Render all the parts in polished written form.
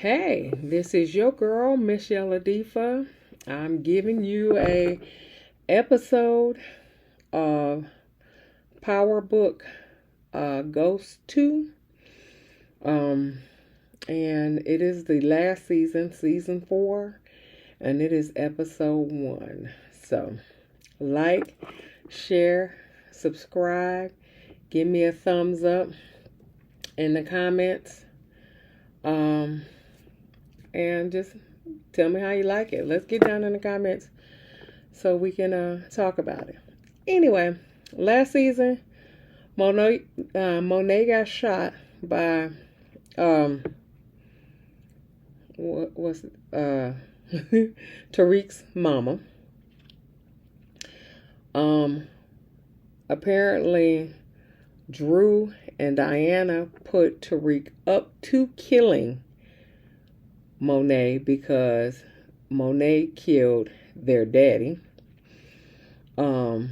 Hey, this is your girl, Miss Yeladifa. I'm giving you a episode of Power Book Ghost 2. Um, and it is the last season, season 4, and it is episode 1. So, like, share, subscribe, give me a thumbs up in the comments. And just tell me how you like it. Let's get down in the comments so we can talk about it. Anyway, last season, Monet got shot by what was Tariq's mama. Apparently, Drew and Diana put Tariq up to killing Monet because Monet killed their daddy. And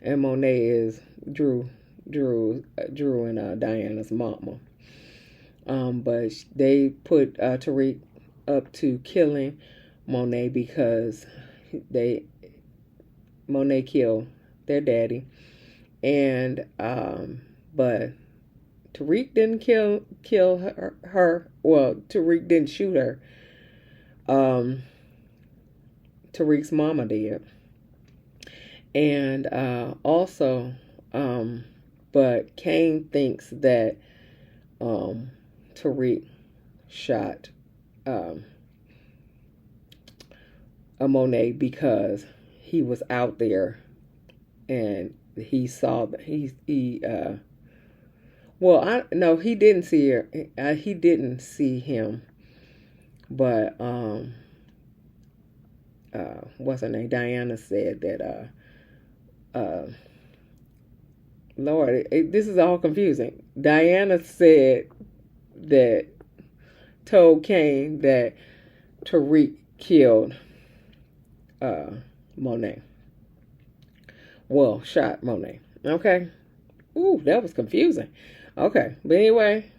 Monet is Drew and Diana's mama. But they put Tariq up to killing Monet because Monet killed their daddy, and but Tariq didn't kill her. Well, Tariq didn't shoot her. Tariq's mama did, and also, but Kane thinks that Tariq shot a Monet because he was out there and he saw that no, he didn't see her. He didn't see him, but what's her name? Diana said that Lord, this is all confusing. Diana said that told Kane that Tariq killed Monet. Well, shot Monet. Okay. Ooh, that was confusing. Okay, but anyway,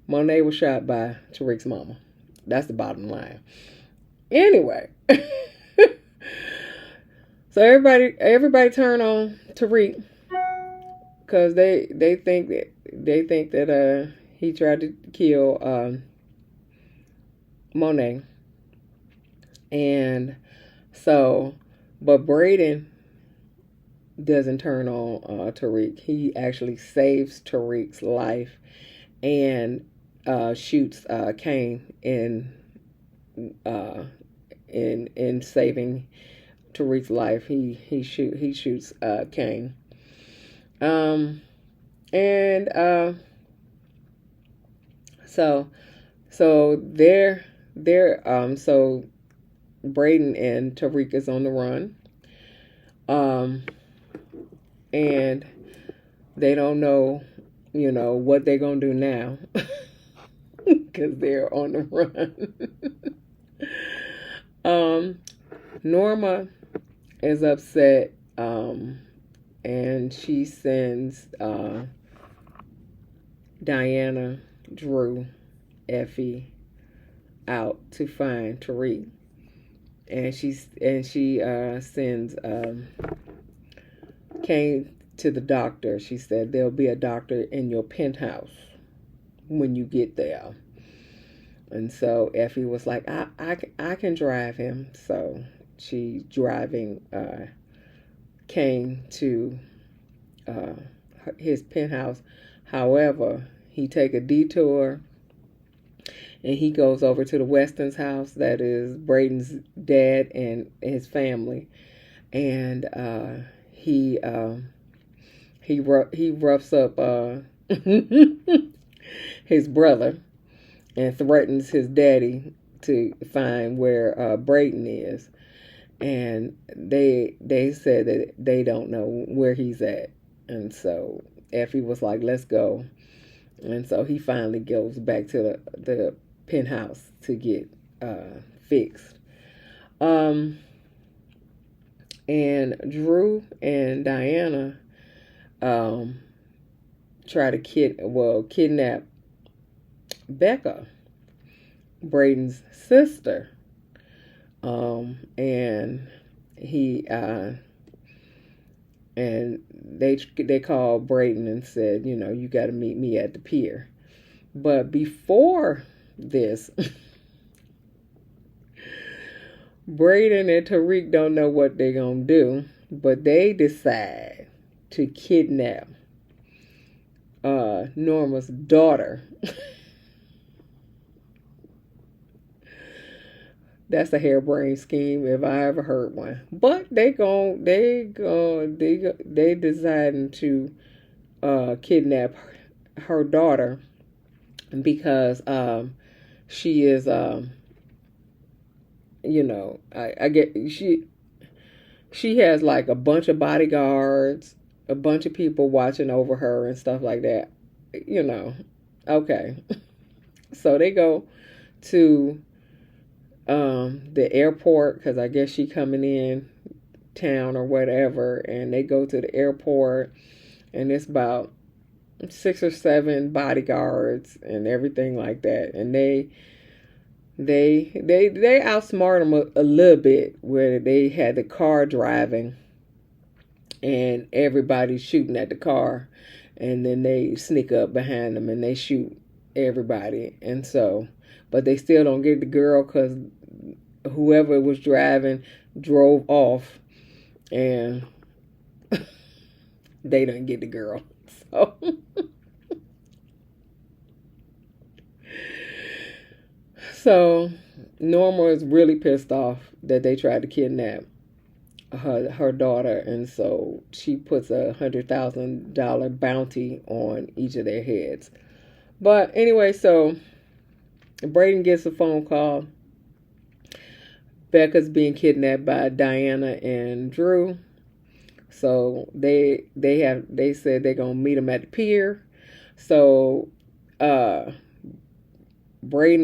Monet was shot by Tariq's mama. That's the bottom line. Anyway, so everybody turn on Tariq because they think that he tried to kill Monet, and so, but Brayden doesn't turn on Tariq. He actually saves Tariq's life and shoots Kane in saving Tariq's life. He shoots Kane. And so they're so Brayden and Tariq is on the run. And they don't know, what they're going to do now because they're on the run. Norma is upset, and she sends Diana, Drew, Effie out to find Tariq. And she sends Kane to the doctor. She said there'll be a doctor in your penthouse when you get there. And so Effie was like, I can drive him. So she's driving Kane to his penthouse. However, he take a detour and he goes over to the Weston's house. That is Brayden's dad and his family. And he roughs up his brother and threatens his daddy to find where Brayden is. And they said that they don't know where he's at. And so Effie was like, let's go. And so he finally goes back to the penthouse to get fixed. And Drew and Diana try to kidnap Becca, Brayden's sister. And he and they called Brayden and said, you got to meet me at the pier. But before this, Brayden and Tariq don't know what they're gonna do, but they decide to kidnap Norma's daughter. That's a harebrained scheme if I ever heard one. But they deciding to kidnap her daughter because she is I get she has like a bunch of bodyguards, a bunch of people watching over her and stuff like that. Okay. So they go to the airport because I guess she coming in town or whatever, and they go to the airport, and it's about 6 or 7 bodyguards and everything like that, and they outsmart them a little bit where they had the car driving and everybody's shooting at the car, and then they sneak up behind them and they shoot everybody, and so but they still don't get the girl because whoever was driving drove off and they didn't get the girl. So so Norma is really pissed off that they tried to kidnap her daughter, and so she puts $100,000 bounty on each of their heads. But anyway, so Brayden gets a phone call. Becca's being kidnapped by Diana and Drew. So they said they're gonna meet them at the pier. So Brayden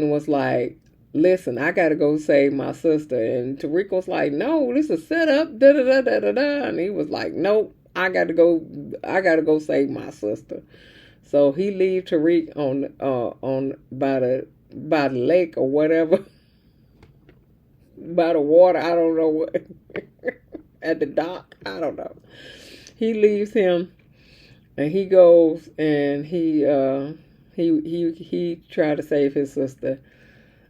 was like, listen, I gotta go save my sister. And Tariq was like, no, this is set up, da da da da da da. And he was like, nope, I gotta go save my sister. So he leave Tariq on by the lake or whatever. By the water, I don't know what. At the dock, I don't know. He leaves him and he goes and he tried to save his sister.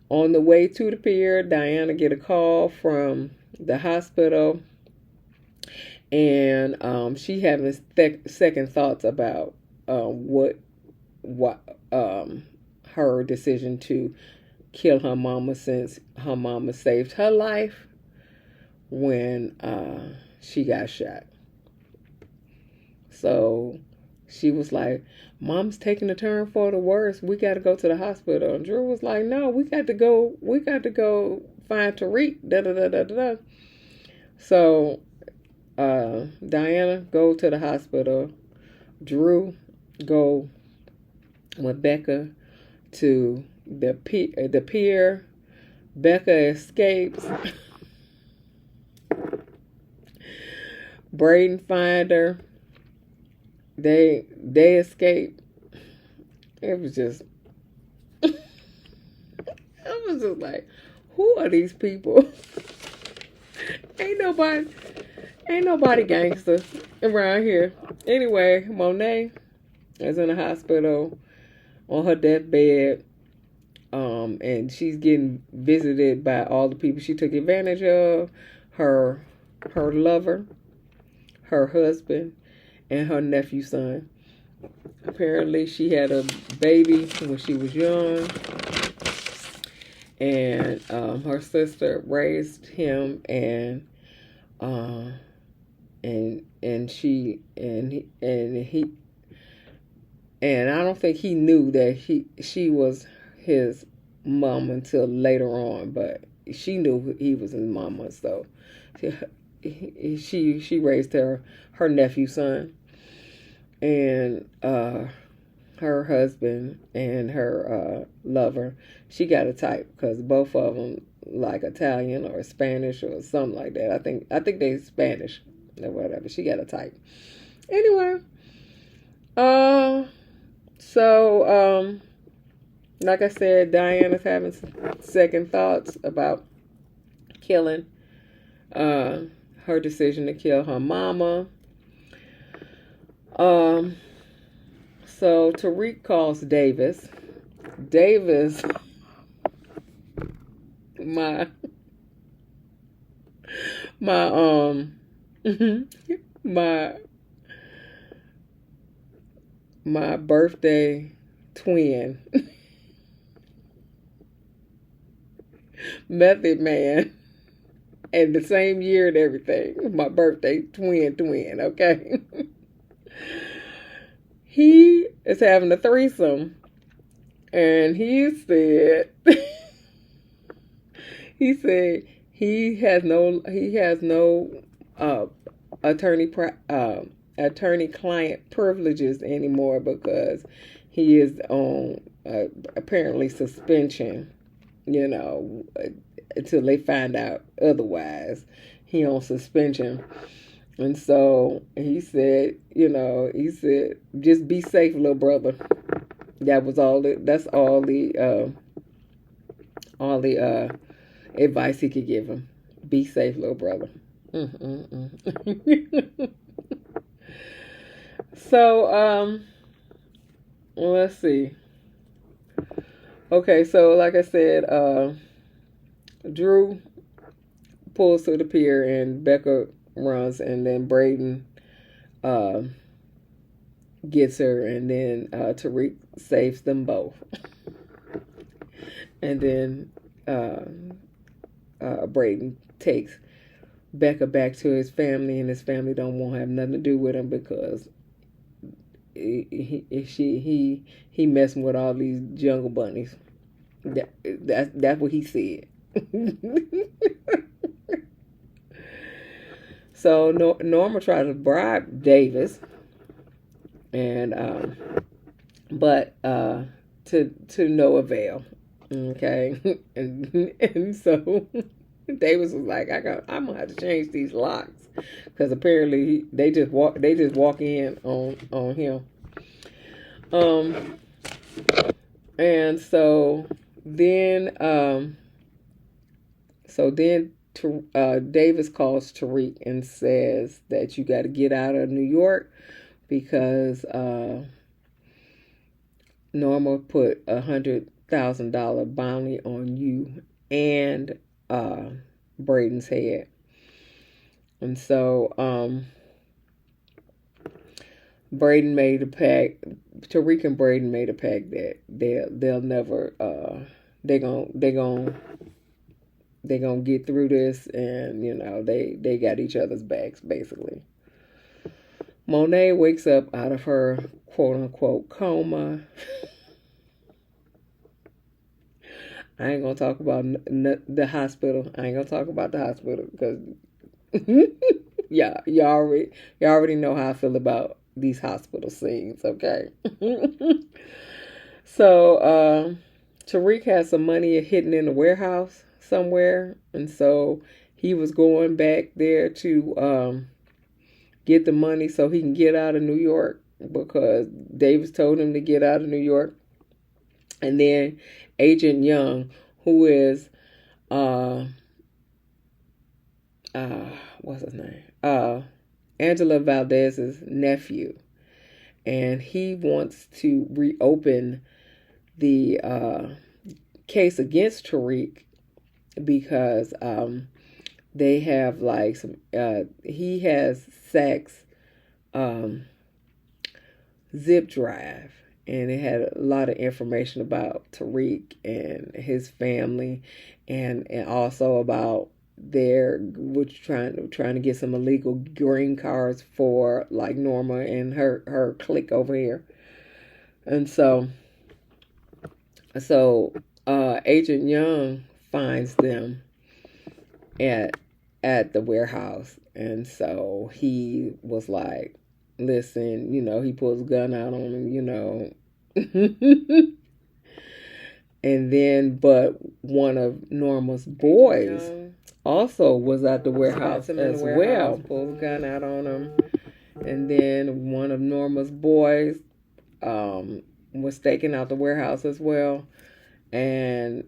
On the way to the pier, Diana get a call from the hospital, and she having second thoughts about what her decision to kill her mama, since her mama saved her life when she got shot. So she was like, Mom's taking a turn for the worse. We got to go to the hospital. And Drew was like, no, we got to go find Tariq. Da da da da da. So Diana go to the hospital. Drew go with Becca to the pier. Becca escapes. Brayden find her. They escape. It was just I was just like, who are these people? ain't nobody gangster around here. Anyway, Monet is in the hospital on her deathbed. And she's getting visited by all the people she took advantage of. Her lover, her husband, and her nephew's son. Apparently, she had a baby when she was young, and her sister raised him, and she and he and I don't think he knew that she was his mom until later on, but she knew he was his mama, so she raised her nephew's son. And her husband and her lover, she got a type because both of them like Italian or Spanish or something like that. I think they Spanish or whatever. She got a type. Anyway, so like I said, Diana's having second thoughts about killing. Her decision to kill her mama. Um, so Tariq calls Davis. Davis, my my my my birthday twin, Method Man, and the same year and everything. My birthday twin, okay? He is having a threesome, and he said he has no attorney attorney client privileges anymore because he is on apparently suspension, until they find out otherwise. He on suspension. And so he said, just be safe, little brother. That's all the advice he could give him. Be safe, little brother. So, let's see. Okay, so like I said, Drew pulls to the pier and Becca runs, and then Brayden gets her, and then Tariq saves them both. And then Brayden takes Becca back to his family, and his family don't want to have nothing to do with him because he messing with all these jungle bunnies. That's what he said. So Norma tried to bribe Davis, and but to no avail. Okay, and so Davis was like, I'm gonna have to change these locks because apparently they just walk in on him. And so then Davis calls Tariq and says that you got to get out of New York because Norma put $100,000 bounty on you and Brayden's head. And so Brayden made a pact. Tariq and Brayden made a pact that they'll never they're gonna get through this, and they got each other's backs basically. Monet wakes up out of her quote unquote coma. I ain't gonna talk about the hospital. I ain't gonna talk about the hospital because yeah, y'all already know how I feel about these hospital scenes. Okay. So Tariq has some money hidden in the warehouse somewhere, and so he was going back there to get the money so he can get out of New York because Davis told him to get out of New York. And then Agent Young, who is what's his name? Angela Valdez's nephew, and he wants to reopen the case against Tariq because they have like some he has Sachs zip drive, and it had a lot of information about Tariq and his family, and also about trying to get some illegal green cards for like Norma and her clique over here. And so Agent Young finds them at the warehouse, and so he was like, listen, he pulls a gun out on him, and then but one of Norma's boys also was at the warehouse as well, pulled a gun out on him. And then one of Norma's boys was staking out the warehouse as well, and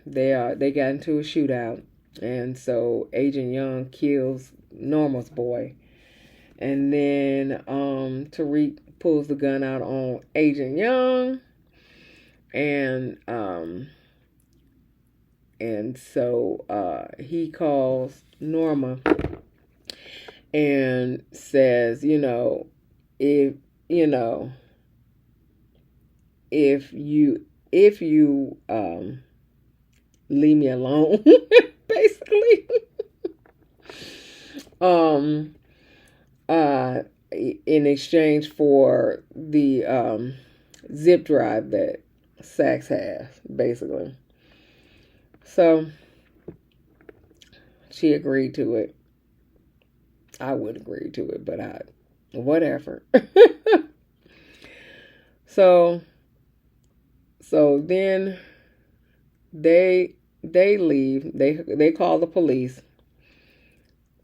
they got into a shootout, and so Agent Young kills Norma's boy, and then Tariq pulls the gun out on Agent Young, and so he calls Norma and says, if you know if you leave me alone, basically, um in exchange for the zip drive that Sachs has, basically. So she agreed to it. I would agree to it, but whatever. so then they leave. They call the police.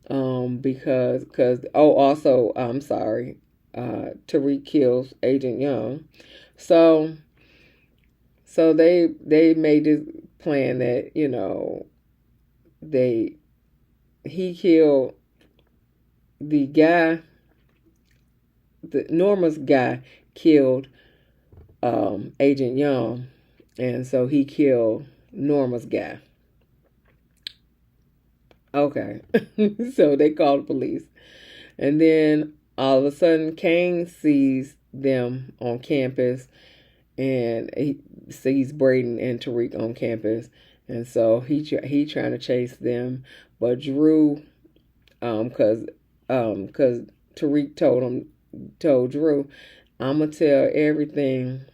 Because also, I'm sorry, Tariq kills Agent Young. So they made this plan that he killed the guy. Norma's guy killed Agent Young, and so he killed Norma's guy. Okay. So they called the police. And then all of a sudden, Kane sees them on campus, and he sees Brayden and Tariq on campus. And so he trying to chase them. But Drew, cause Tariq told Drew, I'm going to tell everything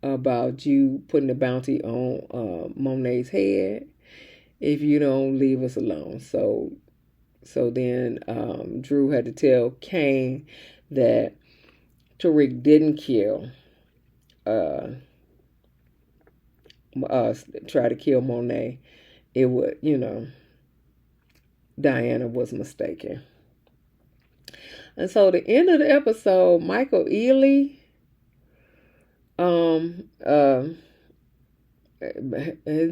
about you putting a bounty on Monet's head if you don't leave us alone. So then Drew had to tell Kane that Tariq didn't kill, try to kill Monet. It would, Diana was mistaken. And so the end of the episode, Michael Ealy, his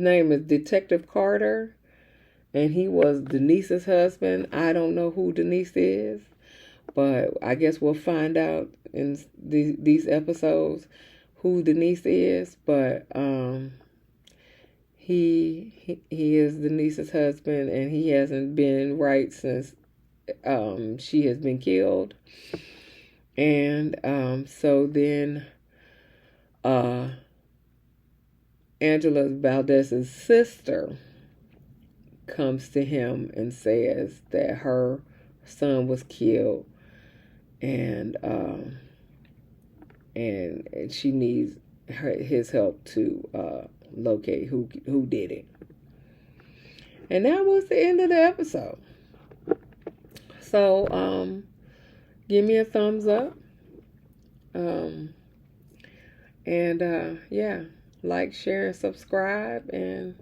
name is Detective Carter, and he was Denise's husband. I don't know who Denise is, but I guess we'll find out in these episodes who Denise is. But he is Denise's husband, and he hasn't been right since she has been killed. And so then Angela Valdez's sister comes to him and says that her son was killed, and she needs his help to locate who did it. And that was the end of the episode. So give me a thumbs up, and yeah, like, share, and subscribe, and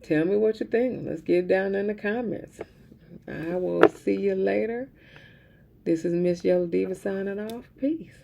tell me what you think. Let's get down in the comments. I will see you later. This is Miss Yellow Diva signing off. Peace.